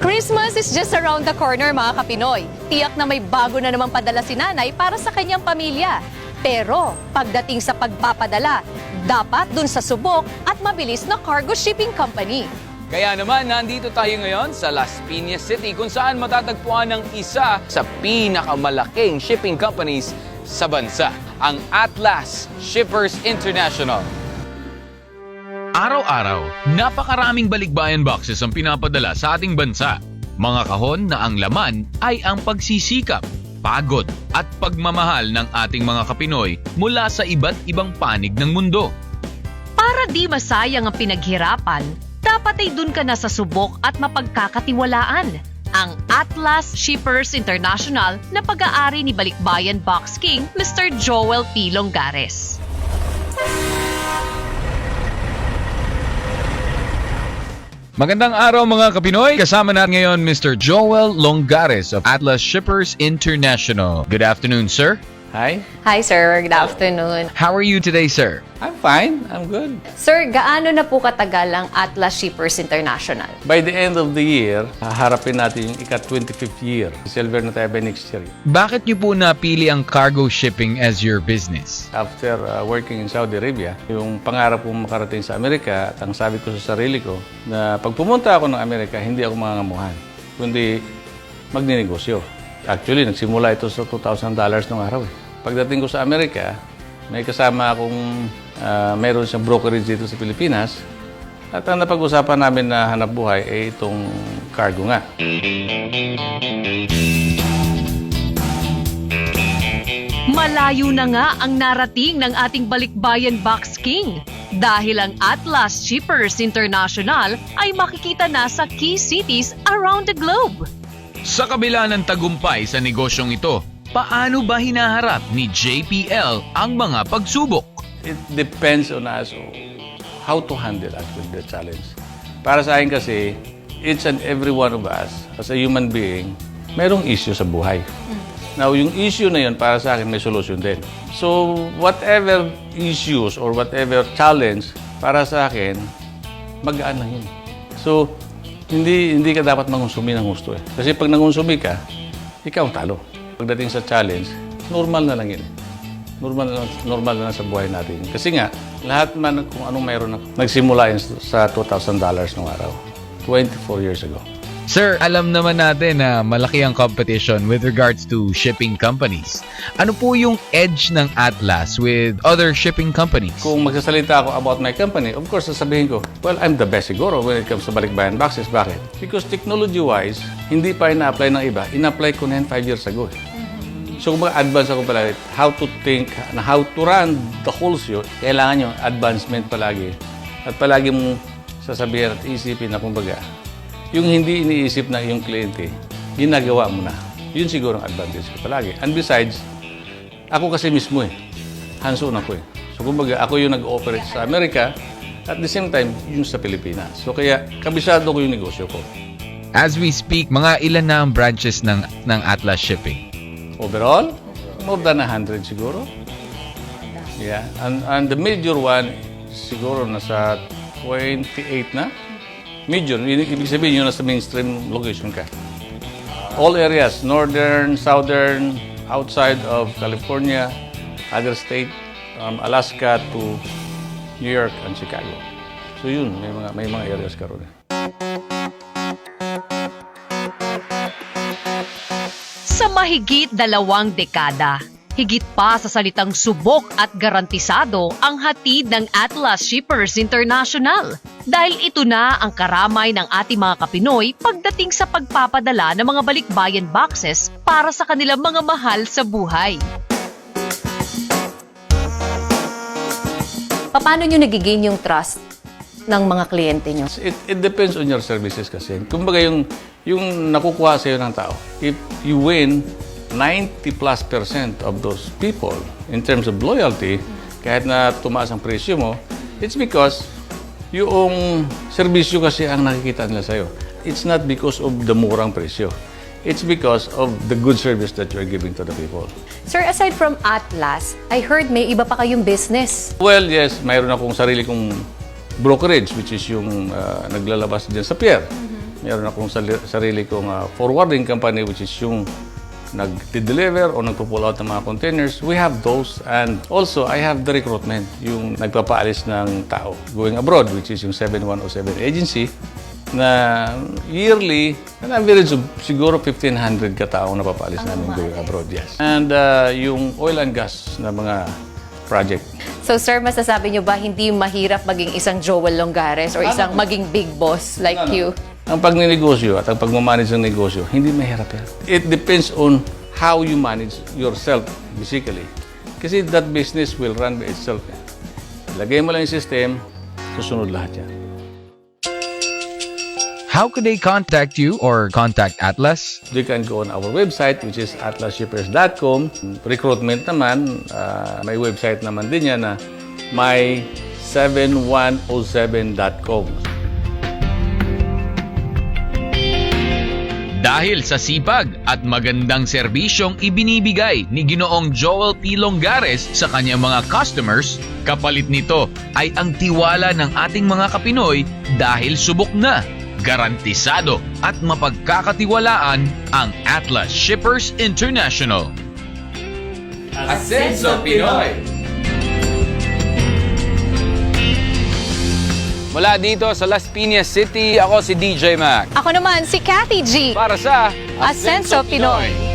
Christmas is just around the corner mga Kapinoy. Tiyak na may bago na naman padala si nanay para sa kanyang pamilya. Pero pagdating sa pagpapadala, dapat dun sa subok at mabilis na cargo shipping company. Kaya naman, nandito tayo ngayon sa Las Piñas City kung saan matatagpuan ng isa sa pinakamalaking shipping companies sa bansa, ang Atlas Shippers International. Araw-araw, napakaraming balikbayan boxes ang pinapadala sa ating bansa. Mga kahon na ang laman ay ang pagsisikap, pagod at pagmamahal ng ating mga Kapinoy mula sa iba't ibang panig ng mundo. Para di masayang ang pinaghirapan, dapat ay dun ka na sa subok at mapagkakatiwalaan. Ang Atlas Shippers International na pag-aari ni Balikbayan Box King, Mr. Joel P. Longares. Magandang araw mga Kapinoy! Kasama natin ngayon Mr. Joel Longares of Atlas Shippers International. Good afternoon, sir. Hi, Hi sir, good afternoon. How are you today, sir? I'm fine. I'm good. Sir, gaano na po katagal ang Atlas Shippers International? By the end of the year, haharapin natin yung ika-25th year. Silver na tayo by next year. Bakit niyo po napili ang cargo shipping as your business? After working in Saudi Arabia, yung pangarap kong makarating sa Amerika at ang sabi ko sa sarili ko na pag pumunta ako ng Amerika, hindi ako mangangamuhan, kundi magninegosyo. Actually, nagsimula ito sa $2,000 nung araw. Pagdating ko sa Amerika, may kasama akong mayroon siyang brokerage dito sa Pilipinas. At ang napag-usapan namin na hanap buhay ay itong cargo nga. Malayo na nga ang narating ng ating Balikbayan Box King dahil ang Atlas Shippers International ay makikita na sa key cities around the globe. Sa kabila ng tagumpay sa negosyong ito, paano ba hinaharap ni JPL ang mga pagsubok? It depends on us how to handle actually the challenge. Para sa akin kasi, each and every one of us, as a human being, mayroong issue sa buhay. Now, yung issue na yun, para sa akin, may solusyon din. So, whatever issues or whatever challenge, para sa akin, magaan lang yun. So, hindi ka dapat mangonsumi ng gusto eh. Kasi pag nangonsumi ka, ikaw ang talo. Pagdating sa challenge, normal na lang yun. Normal na lang sa buhay natin. Kasi nga, lahat man kung anong mayroon na, nagsimula yun sa $2,000 nung araw. 24 years ago. Sir, alam naman natin na malaki ang competition with regards to shipping companies. Ano po yung edge ng Atlas with other shipping companies? Kung magsasalita ako about my company, of course, sasabihin ko, well, I'm the best siguro when it comes to balikbayan boxes. Bakit? Because technology-wise, hindi pa ina-apply ng iba. Ina-apply ko na yan 5 years ago. So, kung advance ako palagi, how to think, how to run the whole show, kailangan yung advancement palagi. At palagi mong sasabihin at isipin na kumbaga, yung hindi iniisip ng iyong kliyente, ginagawa mo na. Yun siguro ang advantage ko palagi. And besides, ako kasi mismo hands-on ako So kumbaga, ako yung nag-ooperate sa Amerika at the same time, yung sa Pilipinas. So kaya, kabisado ko yung negosyo ko. As we speak, mga ilan na ang branches ng Atlas Shipping? Overall, more than 100 siguro. Yeah. And the major one, siguro nasa 28 na. Major, ibig sabihin yun nasa mainstream location ka. All areas, northern, southern, outside of California, other state, Alaska to New York and Chicago. So yun, may mga areas ka ron. Sa mahigit 2 dekada, higit pa sa salitang subok at garantisado ang hatid ng Atlas Shippers International. Dahil ito na ang karamay ng ating mga Kapinoy pagdating sa pagpapadala ng mga balikbayan boxes para sa kanilang mga mahal sa buhay. Paano nyo nagigain yung trust ng mga kliyente nyo? It depends on your services kasi. Kumbaga yung nakukuha sa'yo ng tao, if you win 90+% of those people in terms of loyalty, kahit na tumaas ang presyo mo, it's because yung serbisyo kasi ang nakikita nila sa'yo. It's not because of the murang presyo. It's because of the good service that you're giving to the people. Sir, aside from Atlas, I heard may iba pa kayong business. Well, yes, mayroon akong sarili kong brokerage, which is yung naglalabas dyan sa pier. Meron akong sarili kong forwarding company which is yung nag-deliver o nagpo-pull out ng mga containers. We have those, and also I have the recruitment, yung nagpapaalis ng tao going abroad, which is yung 7107 agency na yearly, an average of siguro 1,500 katao na papaalis namin going abroad, yes. And yung oil and gas na mga project. So sir, masasabi nyo ba hindi mahirap maging isang Joel Longares or isang maging big boss like you? Ang pagninegosyo at ang pagmamanage ng negosyo, hindi mahirap yan. It depends on how you manage yourself basically. Kasi that business will run by itself. Lagay mo lang yung system, susunod lahat yan. How could they contact you or contact Atlas? You can go on our website which is atlasshippers.com. Recruitment naman, may website naman din yan na my7107.com. Dahil sa sipag at magandang serbisyong ibinibigay ni Ginoong Joel P. Longares sa kanyang mga customers, kapalit nito ay ang tiwala ng ating mga Kapinoy dahil subok na, garantisado at mapagkakatiwalaan ang Atlas Shippers International. Asenso Pinoy! Mula dito sa Las Piñas City, ako si DJ Mac. Ako naman si Cathy G. Para sa Asenso Pinoy.